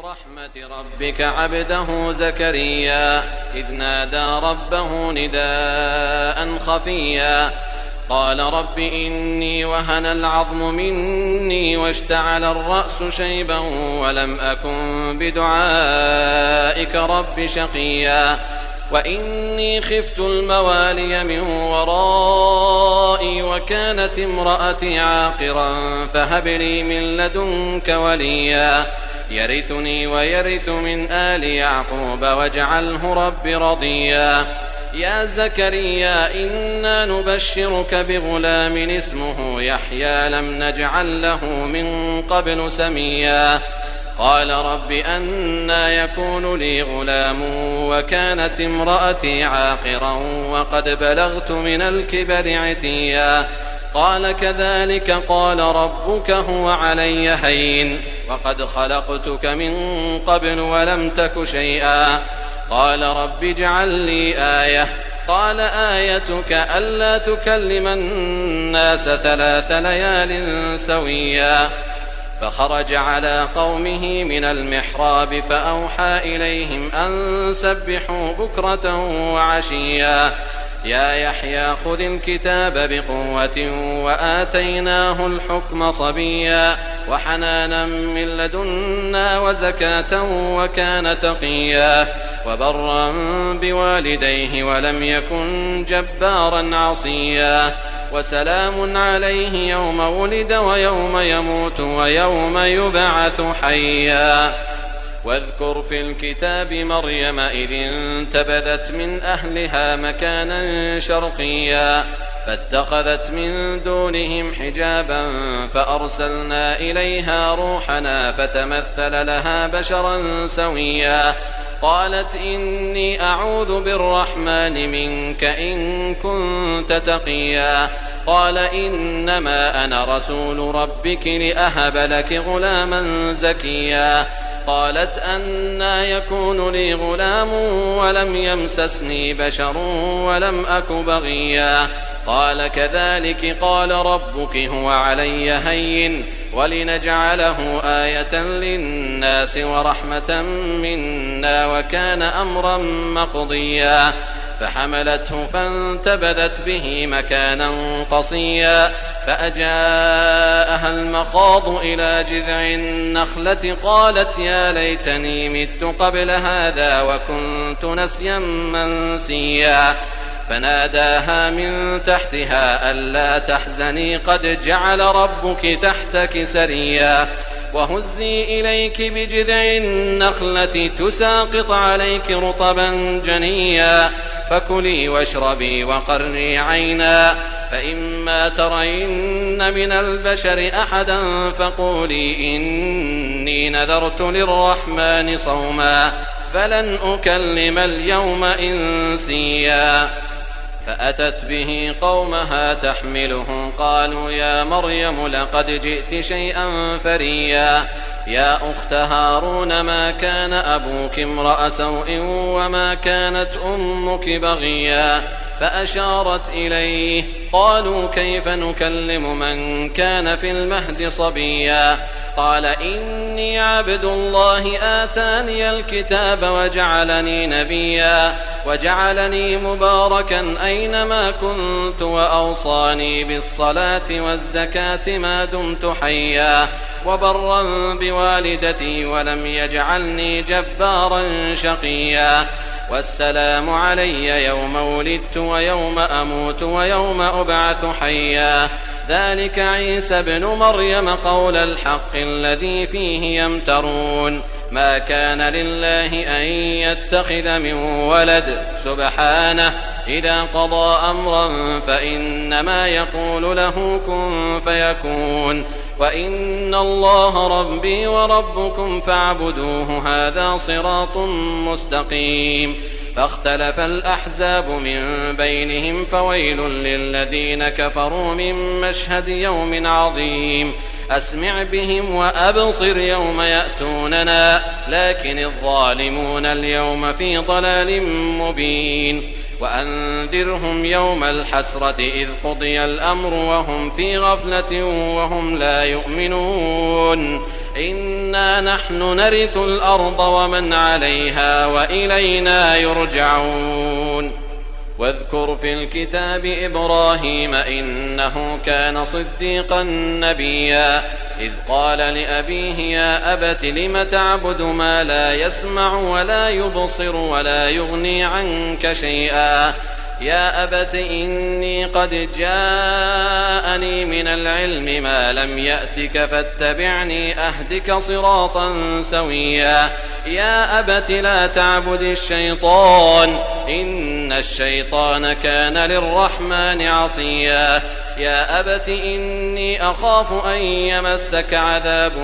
رحمة ربك عبده زكريا إذ نادى ربه نداء خفيا قال رب إني وهن العظم مني واشتعل الرأس شيبا ولم أكن بدعائك رب شقيا وإني خفت الموالي من ورائي وكانت امرأتي عاقرا فهب لي من لدنك وليا يرثني ويرث من آل يعقوب واجعله رب رضيا يا زكريا إنا نبشرك بغلام اسمه يحيى لم نجعل له من قبل سميا قال رب أنى يكون لي غلام وكانت امرأتي عاقرا وقد بلغت من الكبر عتيا قال كذلك قال ربك هو علي هين وقد خلقتك من قبل ولم تك شيئا قال رب اجعل لي آية قال آيتك ألا تكلم الناس 3 ليال سويا فخرج على قومه من المحراب فأوحى إليهم أن سبحوا بكرة وعشيا يا يحيى خذ الكتاب بقوة وآتيناه الحكم صبيا وحنانا من لدنا وزكاة وكان تقيا وبرا بوالديه ولم يكن جبارا عصيا وسلام عليه يوم ولد ويوم يموت ويوم يبعث حيا واذكر في الكتاب مريم إذ انتبذت من أهلها مكانا شرقيا فاتخذت من دونهم حجابا فأرسلنا إليها روحنا فتمثل لها بشرا سويا قالت إني أعوذ بالرحمن منك إن كنت تقيا قال إنما أنا رسول ربك لأهب لك غلاما زكيا قالت أنى يكون لي غلام ولم يمسسني بشر ولم أك بغيا قال كذلك قال ربك هو علي هين ولنجعله آية للناس ورحمة منا وكان أمرا مقضيا فحملته فانتبذت به مكانا قصيا فأجاءها المخاض إلى جذع النخلة قالت يا ليتني مت قبل هذا وكنت نسيا منسيا فناداها من تحتها ألا تحزني قد جعل ربك تحتك سريا وهزي إليك بجذع النخلة تساقط عليك رطبا جنيا فكلي واشربي وقري عينا فإما ترين من البشر أحدا فقولي إني نذرت للرحمن صوما فلن أكلم اليوم إنسيا فأتت به قومها تحمله قالوا يا مريم لقد جئت شيئا فريا يا أخت هارون ما كان أبوك امرأ سوء وما كانت أمك بغيا فأشارت إليه قالوا كيف نكلم من كان في المهد صبيا قال إني عبد الله آتاني الكتاب وجعلني نبيا وجعلني مباركا أينما كنت وأوصاني بالصلاة والزكاة ما دمت حيا وبرا بوالدتي ولم يجعلني جبارا شقيا والسلام علي يوم ولدت ويوم أموت ويوم أبعث حيا ذلك عيسى ابن مريم قول الحق الذي فيه يمترون ما كان لله أن يتخذ من ولد سبحانه إذا قضى أمرا فإنما يقول له كن فيكون وإن الله ربي وربكم فاعبدوه هذا صراط مستقيم فاختلف الأحزاب من بينهم فويل للذين كفروا من مشهد يوم عظيم أسمع بهم وأبصر يوم يأتوننا لكن الظالمون اليوم في ضلال مبين وأنذرهم يوم الحسرة إذ قضي الأمر وهم في غفلة وهم لا يؤمنون إنا نحن نرث الأرض ومن عليها وإلينا يرجعون. واذكر في الكتاب إبراهيم إنه كان صديقا نبيا إذ قال لأبيه يا أبت لم تعبد ما لا يسمع ولا يبصر ولا يغني عنك شيئا يا أبت إني قد جاءني من العلم ما لم يأتك فاتبعني أهدك صراطا سويا يا أبت لا تعبد الشيطان إن الشيطان كان للرحمن عصيا يا أبت إني أخاف أن يمسك عذاب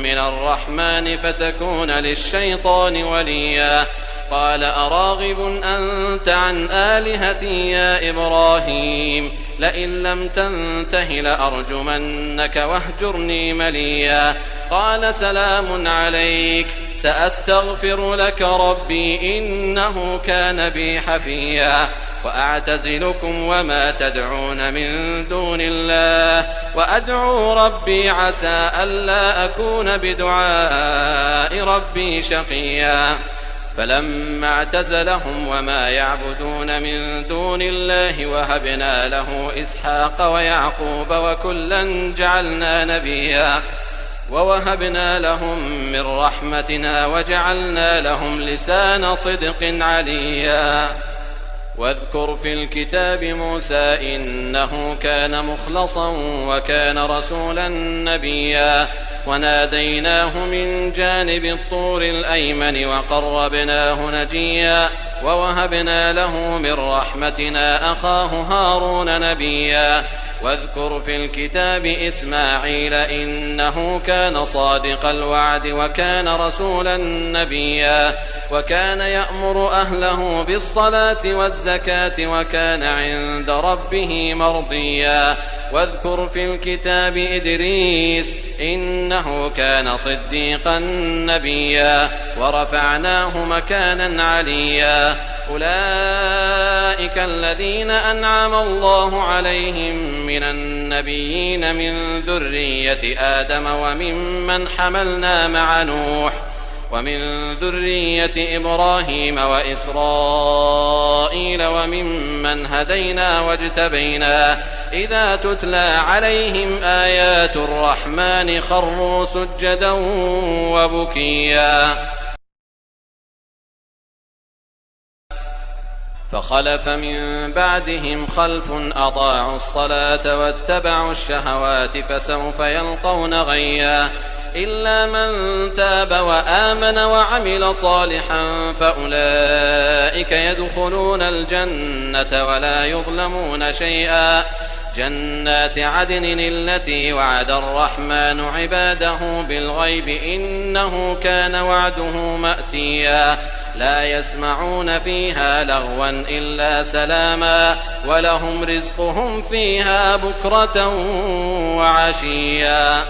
من الرحمن فتكون للشيطان وليا قال أراغب أنت عن آلهتي يا إبراهيم لئن لم تنته لأرجمنك واهجرني مليا قال سلام عليك سأستغفر لك ربي إنه كان بي حفيا وأعتزلكم وما تدعون من دون الله وأدعو ربي عسى ألا أكون بدعاء ربي شقيا فلما اعتزلهم وما يعبدون من دون الله وهبنا له إسحاق ويعقوب وكلا جعلنا نبيا ووهبنا لهم من رحمتنا وجعلنا لهم لسان صدق عليا واذكر في الكتاب موسى إنه كان مخلصا وكان رسولا نبيا وناديناه من جانب الطور الأيمن وقربناه نجيا ووهبنا له من رحمتنا أخاه هارون نبيا واذكر في الكتاب إسماعيل إنه كان صادق الوعد وكان رسولا نبيا وكان يأمر أهله بالصلاة والزكاة وكان عند ربه مرضيا واذكر في الكتاب إدريس إنه كان صديقا نبيا ورفعناه مكانا عليا أولئك الذين أنعم الله عليهم من النبيين من ذرية آدم وممن حملنا مع نوح ومن ذرية إبراهيم وإسرائيل وممن هدينا واجتبينا إذا تتلى عليهم آيات الرحمن خروا سجدا وبكيا فخلف من بعدهم خلف أضاعوا الصلاة واتبعوا الشهوات فسوف يلقون غيا إلا من تاب وآمن وعمل صالحا فأولئك يدخلون الجنة ولا يظلمون شيئا جنات عدن التي وعد الرحمن عباده بالغيب إنه كان وعده مأتيا لا يسمعون فيها لغوا إلا سلاما ولهم رزقهم فيها بكرة وعشيا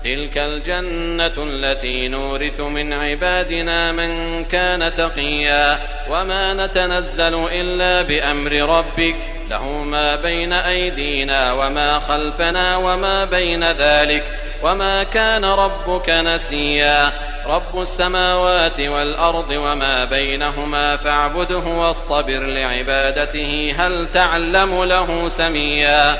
تلك الجنة التي نورث من عبادنا من كان تقيا وما نتنزل إلا بأمر ربك له ما بين أيدينا وما خلفنا وما بين ذلك وما كان ربك نسيا رب السماوات والأرض وما بينهما فاعبده واصطبر لعبادته هل تعلم له سميا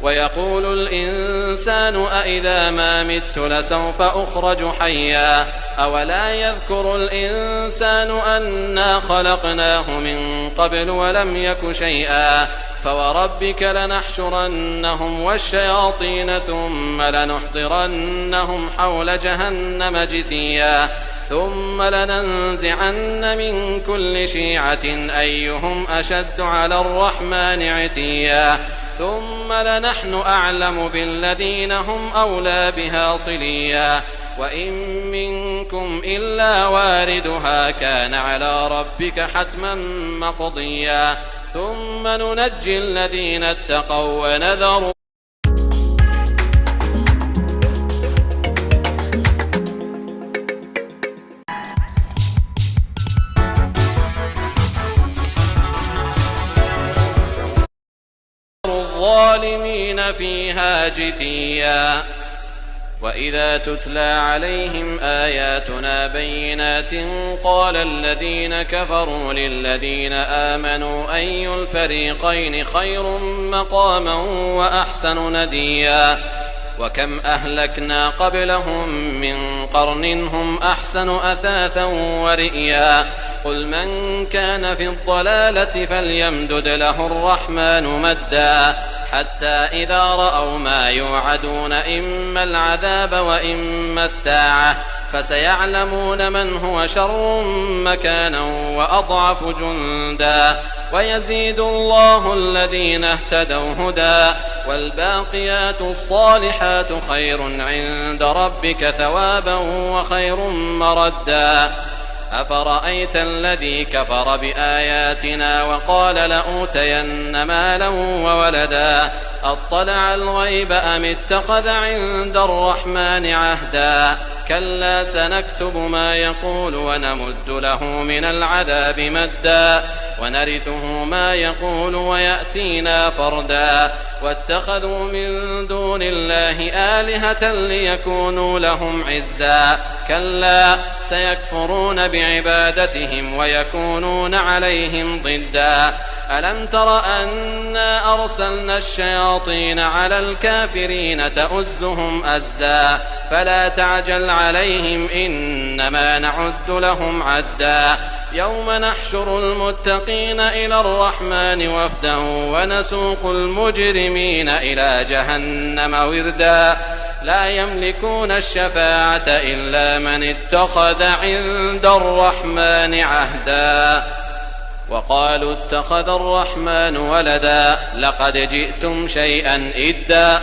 ويقول الإنسان أإذا ما مت لسوف أخرج حيا أولا يذكر الإنسان أنا خلقناه من قبل ولم يك شيئا فوربك لنحشرنهم والشياطين ثم لنحضرنهم حول جهنم جثيا ثم لننزعن من كل شيعة أيهم أشد على الرحمن عتيا ثم لنحن أعلم بالذين هم أولى بها صليا وإن منكم إلا واردها كان على ربك حتما مقضيا ثم ننجي الذين اتقوا ونذر الظالمين فيها جثيا وإذا تتلى عليهم آياتنا بينات قال الذين كفروا للذين آمنوا أي الفريقين خير مقاما وأحسن نديا وكم أهلكنا قبلهم من قرن هم أحسن أثاثا ورئيا قل من كان في الضلالة فليمدد له الرحمن مدا حتى إذا رأوا ما يوعدون إما العذاب وإما الساعة فسيعلمون من هو شر مكانا وأضعف جندا ويزيد الله الذين اهتدوا هدى والباقيات الصالحات خير عند ربك ثوابا وخير مردا أفرأيت الذي كفر بآياتنا وقال لأوتين مالا وولدا أطلع الغيب أم اتخذ عند الرحمن عهدا كلا سنكتب ما يقول ونمد له من العذاب مدا ونرثه ما يقول ويأتينا فردا واتخذوا من دون الله آلهة ليكونوا لهم عزا كلا سيكفرون بعبادتهم ويكونون عليهم ضدا ألم تر أنا أرسلنا الشياطين على الكافرين تؤزهم أزا فلا تعجل عليهم إنما نعد لهم عدا يوم نحشر المتقين إلى الرحمن وفدا ونسوق المجرمين إلى جهنم وردا لا يملكون الشفاعة إلا من اتخذ عند الرحمن عهدا وقالوا اتخذ الرحمن ولدا لقد جئتم شيئا إدا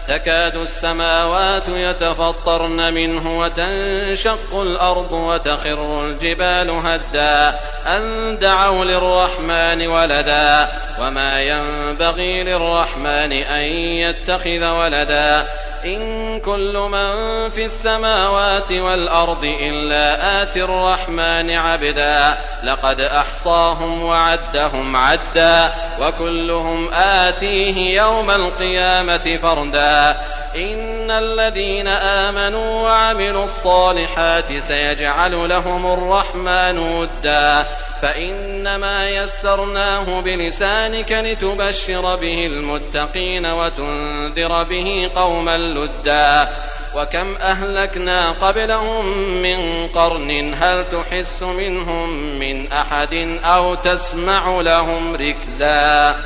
تكاد السماوات يتفطرن منه وتنشق الأرض وتخر الجبال هدا أن دعوا للرحمن ولدا وما ينبغي للرحمن أن يتخذ ولدا إن كل من في السماوات والأرض إلا آتي الرحمن عبدا لقد أحصاهم وعدهم عدا وكلهم آتيه يوم القيامة فردا إن الذين آمنوا وعملوا الصالحات سيجعل لهم الرحمن ودا فإنما يسرناه بلسانك لتبشر به المتقين وتنذر به قوما لدا وكم أهلكنا قبلهم من قرن هل تحس منهم من أحد أو تسمع لهم ركزا